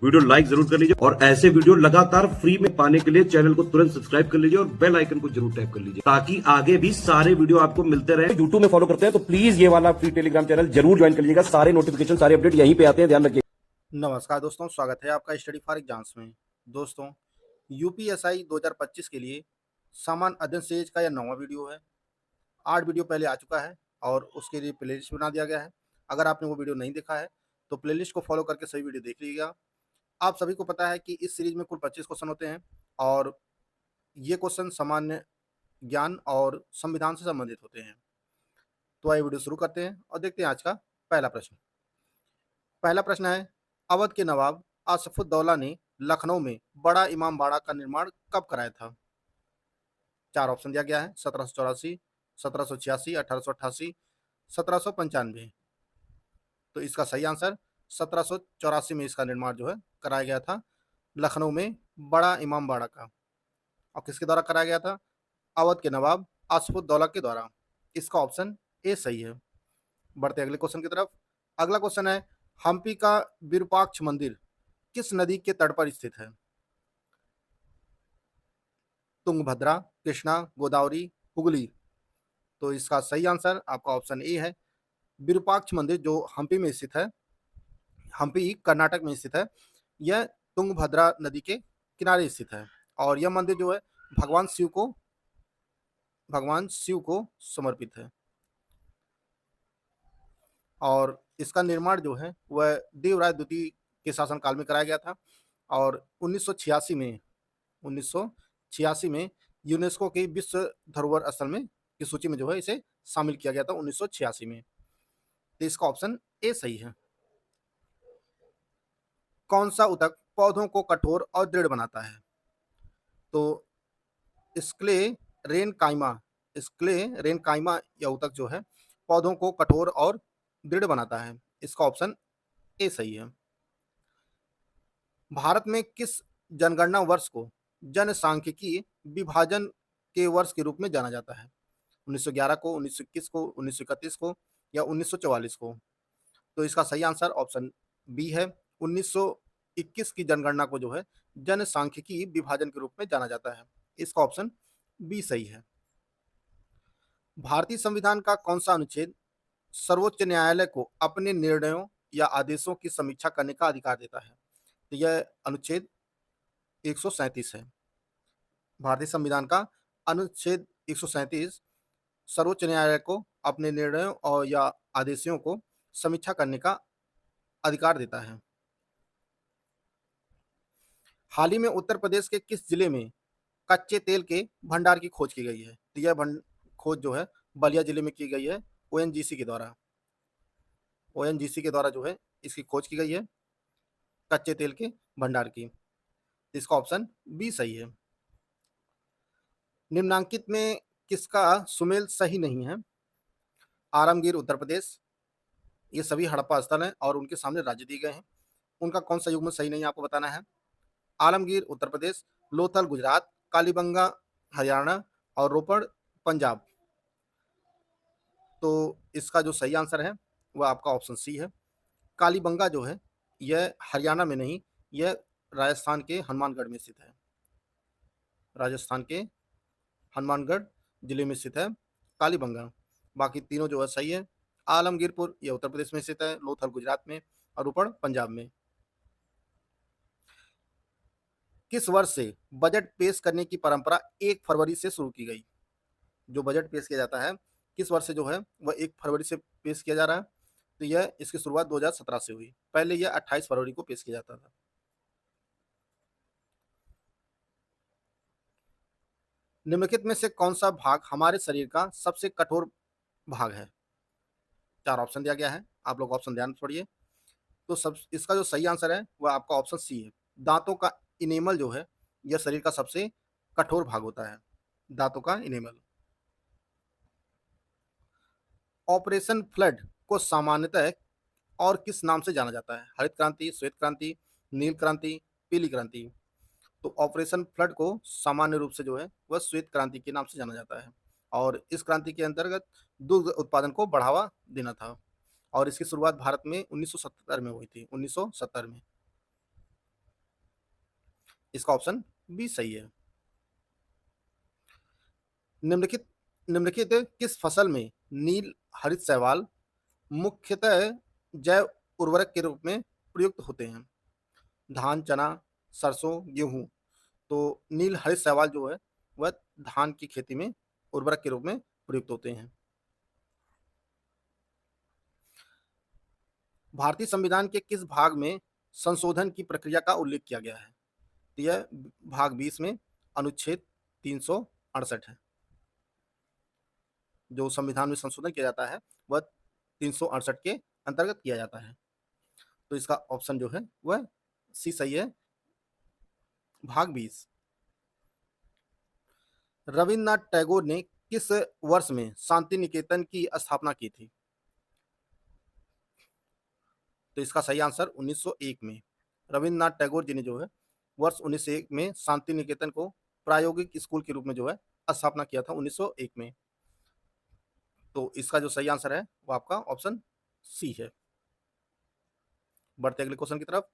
Video like जरूर कर लीजिए और ऐसे वीडियो लगातार फ्री में पाने के लिए चैनल को तुरंत सब्सक्राइब कर लीजिए और बेल आइकन को जरूर टैप कर लीजिए ताकि आगे भी सारे वीडियो आपको मिलते रहे। यूट्यूब में फॉलो करते हैं तो प्लीज ये वाला फ्री टेलीग्राम चैनल जरूर ज्वाइन कर लीजिएगा। सारे नोटिफिकेशन सारे अपडेट यहीं पे आते हैं, ध्यान रखिए। नमस्कार दोस्तों, स्वागत है आपका स्टडी फॉर एग्जाम्स में। दोस्तों, यूपीएसआई 2025 के लिए सामान्य अध्ययन सीरीज का यह 9वां वीडियो है। 8 वीडियो पहले आ चुका है और उसके लिए प्लेलिस्ट बना दिया गया है। अगर आपने वो वीडियो नहीं देखा है तो प्लेलिस्ट को फॉलो करके सभी वीडियो देख लीजिएगा। आप सभी को पता है कि इस सीरीज में कुल 25 क्वेश्चन होते हैं और ये क्वेश्चन सामान्य ज्ञान और संविधान से संबंधित होते हैं। तो आइए वीडियो शुरू करते हैं और देखते हैं आज का पहला प्रश्न। पहला प्रश्न है, अवध के नवाब आसफुद्दौला ने लखनऊ में बड़ा इमाम बाड़ा का निर्माण कब कराया था? 4 ऑप्शन दिया गया है, 1784, 1786, 1888, 1795। तो इसका सही आंसर 1784 में इसका निर्माण जो है कराया गया था, लखनऊ में बड़ा इमाम बाड़ा का। और किसके द्वारा कराया गया था? अवध के नवाब आसफुद्दौला के द्वारा। इसका ऑप्शन ए सही है। बढ़ते अगले क्वेश्चन की तरफ। अगला क्वेश्चन है, हम्पी का विरूपाक्ष मंदिर किस नदी के तट पर स्थित है? तुंगभद्रा, कृष्णा, गोदावरी, हुगली। तो इसका सही आंसर आपका ऑप्शन ए है। विरूपाक्ष मंदिर जो हम्पी में स्थित है, हम्पी कर्नाटक में स्थित है, यह तुंगभद्रा नदी के किनारे स्थित है और यह मंदिर जो है भगवान शिव को समर्पित है। और इसका निर्माण जो है वह देवराय द्वितीय के शासनकाल में कराया गया था और 1986 में यूनेस्को की विश्व धरोहर स्थल में की सूची में जो है इसे शामिल किया गया था 1986 में। तो इसका ऑप्शन ए सही है। कौन सा ऊतक पौधों को कठोर और दृढ़ बनाता है? तो स्क्लेरेनकाइमा यह ऊतक जो है पौधों को कठोर और दृढ़ बनाता है। इसका ऑप्शन ए सही है। भारत में किस जनगणना वर्ष को जनसांख्यिकी विभाजन के वर्ष के रूप में जाना जाता है? 1911 को, 1921 को, 1931 को या 1944 को? तो इसका सही आंसर ऑप्शन बी है। 1921 की जनगणना को जो है जनसांख्यिकी विभाजन के रूप में जाना जाता है। इसका ऑप्शन बी सही है। भारतीय संविधान का कौन सा अनुच्छेद सर्वोच्च न्यायालय को अपने निर्णयों या आदेशों की समीक्षा करने का अधिकार देता है? तो यह अनुच्छेद 137 है। भारतीय संविधान का अनुच्छेद 137 सर्वोच्च न्यायालय को अपने निर्णयों और या आदेशों को समीक्षा करने का अधिकार देता है। हाल ही में उत्तर प्रदेश के किस जिले में कच्चे तेल के भंडार की खोज की गई है? तो यह खोज जो है बलिया जिले में की गई है ओएनजीसी के द्वारा। ओएनजीसी के द्वारा जो है इसकी खोज की गई है कच्चे तेल के भंडार की। इसका ऑप्शन बी सही है। निम्नांकित में किसका सुमेल सही नहीं है? आलमगीर उत्तर प्रदेश, ये सभी हड़प्पा स्थल हैं और उनके सामने राज्य दिए गए हैं। उनका कौन सा युग्म सही नहीं है आपको बताना है। आलमगीर उत्तर प्रदेश, लोथल गुजरात, कालीबंगा हरियाणा और रोपड़ पंजाब। तो इसका जो सही आंसर है वह आपका ऑप्शन सी है। कालीबंगा जो है यह हरियाणा में नहीं, यह राजस्थान के हनुमानगढ़ में स्थित है। राजस्थान के हनुमानगढ़ जिले में स्थित है कालीबंगा। बाकी तीनों जो है सही है। आलमगीरपुर यह उत्तर प्रदेश में स्थित है, लोथल गुजरात में और रोपड़ पंजाब में। किस वर्ष से बजट पेश करने की परंपरा 1 फरवरी से शुरू की गई? जो बजट पेश किया जाता है किस वर्ष से जो है वह 1 फरवरी से पेश किया जा रहा है? तो यह इसकी शुरुआत 2017 से हुई। पहले यह 28 फरवरी को पेश किया जाता था। निम्नलिखित में से कौन सा भाग हमारे शरीर का सबसे कठोर भाग है? 4 ऑप्शन दिया गया है, आप लोग ऑप्शन ध्यान से पढ़िए। तो सब इसका जो सही आंसर है वह आपका ऑप्शन सी है। दांतों का इनेमल जो है यह शरीर का सबसे कठोर भाग होता है, दांतों का इनेमल। ऑपरेशन फ्लड को सामान्यतः और किस नाम से जाना जाता है? हरित क्रांति, श्वेत क्रांति, नील क्रांति, पीली क्रांति। तो ऑपरेशन फ्लड को सामान्य रूप से जो है वह श्वेत क्रांति के नाम से जाना जाता है और इस क्रांति के अंतर्गत दुग्ध उत्पादन को बढ़ावा देना था और इसकी शुरुआत भारत में 1970 में हुई थी। 1970 में। इसका ऑप्शन बी सही है। निम्नलिखित निम्नलिखित किस फसल में नील हरित शैवाल मुख्यतः जैव उर्वरक के रूप में प्रयुक्त होते हैं? धान, चना, सरसों, गेहूं। तो नील हरित शैवाल जो है वह धान की खेती में उर्वरक के रूप में प्रयुक्त होते हैं। भारतीय संविधान के किस भाग में संशोधन की प्रक्रिया का उल्लेख किया गया है? तो यह भाग 20 में अनुच्छेद 368 है। जो संविधान में संशोधन किया जाता है वह 368 के अंतर्गत किया जाता है। तो इसका ऑप्शन जो है वह सी सही है, भाग 20। रविन्द्रनाथ टैगोर ने किस वर्ष में शांति निकेतन की स्थापना की थी? तो इसका सही आंसर 1901 में। रविन्द्रनाथ टैगोर जी ने जो है वर्ष 1901 में शांति निकेतन को प्रायोगिक स्कूल के रूप में जो है स्थापना किया था 1901 में। तो इसका जो सही आंसर है वो आपका ऑप्शन सी है। बढ़ते अगले क्वेश्चन की तरफ।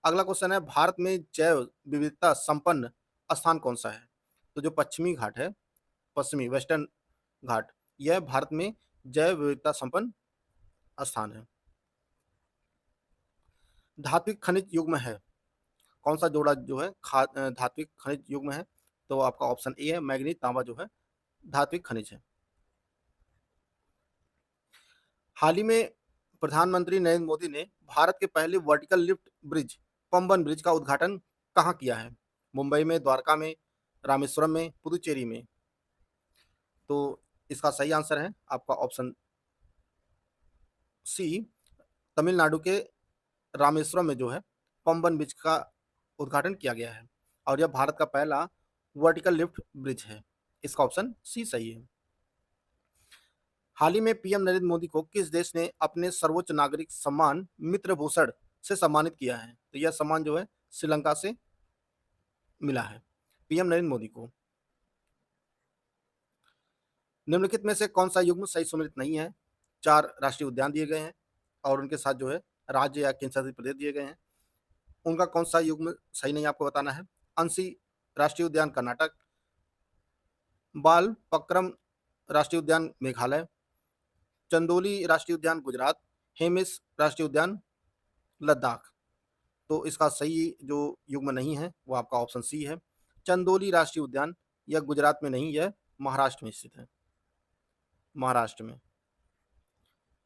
अगला क्वेश्चन है, भारत में जैव विविधता संपन्न स्थान कौन सा है? तो जो पश्चिमी घाट है, पश्चिमी वेस्टर्न घाट, यह भारत में जैव विविधता संपन्न स्थान है। धात्विक खनिज युग्म है, कौन सा जोड़ा जो है धात्विक खनिज युग्म है? तो आपका ऑप्शन ए है, मैग्नीज, तांबा जो है धात्विक खनिज है। हाल ही में प्रधानमंत्री नरेंद्र मोदी ने भारत के पहले vertical lift bridge Pamban bridge का उद्घाटन कहाँ किया है? मुंबई में, द्वारका में, रामेश्वरम में, पुदुचेरी में। तो इसका सही आंसर है आपका ऑप्शन सी, तमिलनाडु के रामेश्वरम में जो है पंबन ब्रिज का उद्घाटन किया गया है और यह भारत का पहला वर्टिकल लिफ्ट ब्रिज है। इसका ऑप्शन सी सही है। हाल ही में पीएम नरेंद्र मोदी को किस देश ने अपने सर्वोच्च नागरिक सम्मान मित्र भूषण से सम्मानित किया है? तो यह सम्मान जो है श्रीलंका से मिला है पीएम नरेंद्र मोदी को। निम्नलिखित में से कौन सा युग्म सही सम्मिलित नहीं है? 4 राष्ट्रीय उद्यान दिए गए हैं और उनके साथ जो है राज्य या केंद्रशासित प्रदेश दिए गए हैं। उनका कौन सा युग्म सही नहीं आपको बताना है? अंशी राष्ट्रीय उद्यान कर्नाटक, बाल पक्रम राष्ट्रीय उद्यान मेघालय, चंदोली राष्ट्रीय उद्यान गुजरात, हेमिस राष्ट्रीय उद्यान लद्दाख। तो इसका सही जो युग्म नहीं है वो आपका ऑप्शन सी है, चंदोली राष्ट्रीय उद्यान। यह गुजरात में नहीं, यह महाराष्ट्र में स्थित है, महाराष्ट्र में।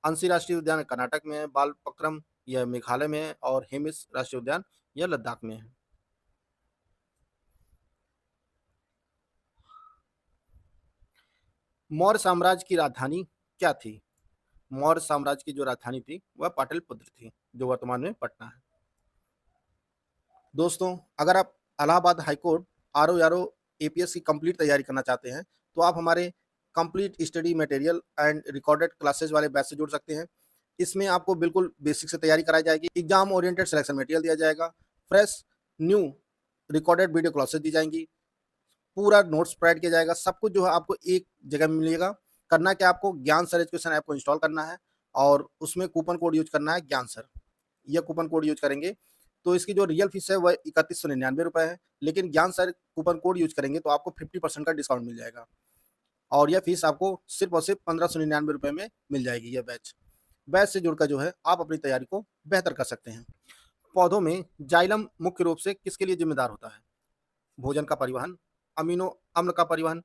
अंशी राष्ट्रीय उद्यान कर्नाटक में है, बाल पक्रम यह मेघालय में है और हेमिस राष्ट्रीय उद्यान यह लद्दाख में है। मौर्य साम्राज्य की राजधानी क्या थी? मौर्य साम्राज्य की जो राजधानी थी वह पाटलिपुत्र थी, जो वर्तमान में पटना है। दोस्तों, अगर आप इलाहाबाद हाईकोर्ट आरओ एपीएस की कंप्लीट तैयारी करना चाहते हैं तो आप हमारे complete study material and recorded classes वाले बैच से जुड़ सकते हैं। इसमें आपको बिल्कुल बेसिक से तैयारी कराई जाएगी, एग्जाम ओरिएंटेड सिलेक्शन मटेरियल दिया जाएगा, fresh new recorded video classes दी जाएंगी, पूरा नोट्स प्रोवाइड किया जाएगा। सब कुछ जो है आपको एक जगह में मिलेगा। करना क्या, आपको ज्ञान सर एजुकेशन ऐप को इंस्टॉल करना है और उसमें कूपन कोड यूज करना है ज्ञान सर। यह कूपन कोड यूज करेंगे तो इसकी जो रियल फीस है वह 3199 रुपए है, लेकिन ज्ञान सर कूपन कोड यूज करेंगे तो आपको 50% का डिस्काउंट मिल जाएगा और यह फीस आपको सिर्फ और सिर्फ 1599 रुपए में मिल जाएगी। यह बैच से जुड़कर जो है आप अपनी तैयारी को बेहतर कर सकते हैं। पौधों में जाइलम मुख्य रूप से किसके लिए जिम्मेदार होता है? भोजन का परिवहन, अमीनो अम्ल का परिवहन,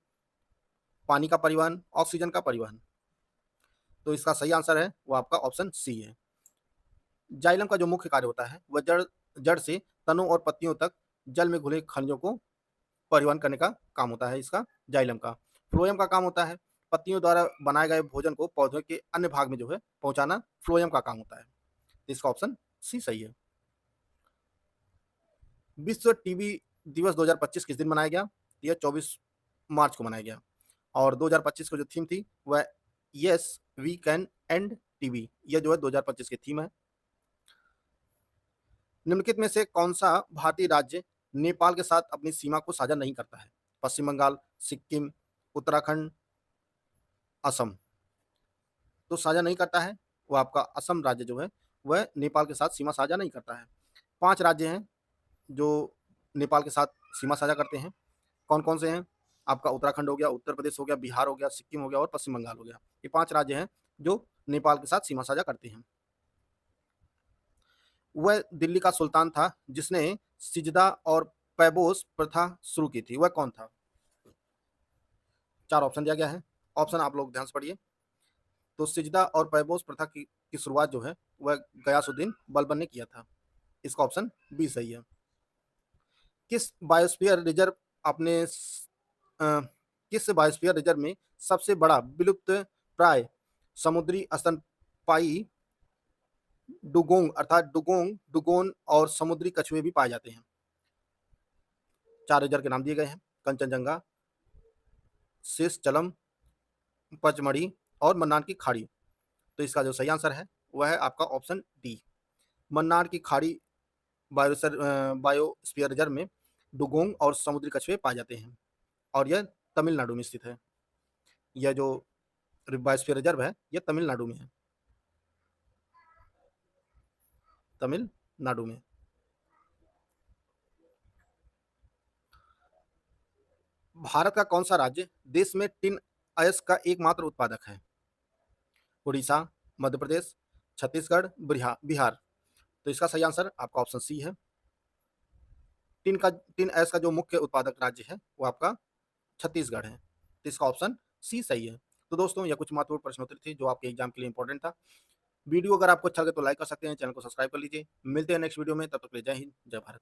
पानी का परिवहन, ऑक्सीजन का परिवहन। तो इसका सही आंसर है वो आपका ऑप्शन सी है। जाइलम का जो मुख्य कार्य होता है वह जड़ से तनों और पत्तियों तक जल में घुले खनिजों को परिवहन करने का काम होता है इसका जाइलम का। फ्लोएम का काम होता है पत्तियों द्वारा बनाए गए भोजन को पौधे के अन्य भाग में जो है पहुंचाना, फ्लोएम का काम होता है। इसका ऑप्शन सी सही है। विश्व टीबी दिवस 2025 किस दिन मनाया गया? यह 24 मार्च को मनाया गया और 2025 को जो थीम थी वह yes we can end TB, यह जो है 2025 की थीम है। निम्नलिखित में से कौन सा भारतीय राज्य नेपाल के साथ अपनी सीमा को साझा नहीं करता है? पश्चिम बंगाल, सिक्किम, उत्तराखंड, असम। तो साझा नहीं करता है वो आपका असम राज्य जो है वह नेपाल के साथ सीमा साझा नहीं करता है। 5 राज्य हैं जो नेपाल के साथ सीमा साझा करते हैं। कौन कौन से हैं? आपका उत्तराखंड हो गया, उत्तर प्रदेश हो गया, बिहार हो गया, सिक्किम हो गया और पश्चिम बंगाल हो गया। ये 5 राज्य हैं जो नेपाल के साथ सीमा साझा करते हैं। वह दिल्ली का सुल्तान था जिसने सिजदा और पैबोस प्रथा शुरू की थी। वह कौन था? 4 ऑप्शन दिया गया है। ऑप्शन आप लोग ध्यान से पढ़िए। तो सिजदा और पैबोस प्रथा की शुरुआत जो है वह गयासुद्दीन बलबन ने किया था। इसका ऑप्शन बी सही है। किस बायोस्फीयर रिजर्व अपने किस बायोस्फीयर रिजर्व में सबसे बड़ा विलुप्त प्राय समुद्री स्तनपायी डुगोंग अर्थात डुगोन और समुद्री कछुए भी पाए जाते हैं? 4 रिजर्व के नाम दिए गए हैं। कंचनजंगा, शेषचलम, पचमढ़ी और मन्नार की खाड़ी। तो इसका जो सही आंसर है वह है आपका ऑप्शन डी। मन्नार की खाड़ी बायोस्फीयर रिजर्व में डुगोंग और समुद्री कछुए पाए जाते हैं और यह तमिलनाडु में स्थित है। यह जो बायोस्फीयर रिजर्व है यह तमिलनाडु में है। तमिलनाडु में। भारत का कौन सा राज्य देश में टिन अयस्क का एकमात्र उत्पादक है? उड़ीसा, मध्य प्रदेश, छत्तीसगढ़, बिहार। तो इसका सही आंसर आपका ऑप्शन सी है। टिन अयस्क का जो मुख्य उत्पादक राज्य है वो आपका छत्तीसगढ़ है। तो इसका ऑप्शन सी सही है। तो दोस्तों यह कुछ महत्वपूर्ण प्रश्नोत्तरी थी जो आपके एग्जाम के लिए इंपॉर्टेंट था। वीडियो अगर आपको अच्छा लगे तो लाइक कर सकते हैं, चैनल को सब्सक्राइब कर लीजिए। मिलते हैं नेक्स्ट वीडियो में, तब तक के लिए जय हिंद, जय भारत।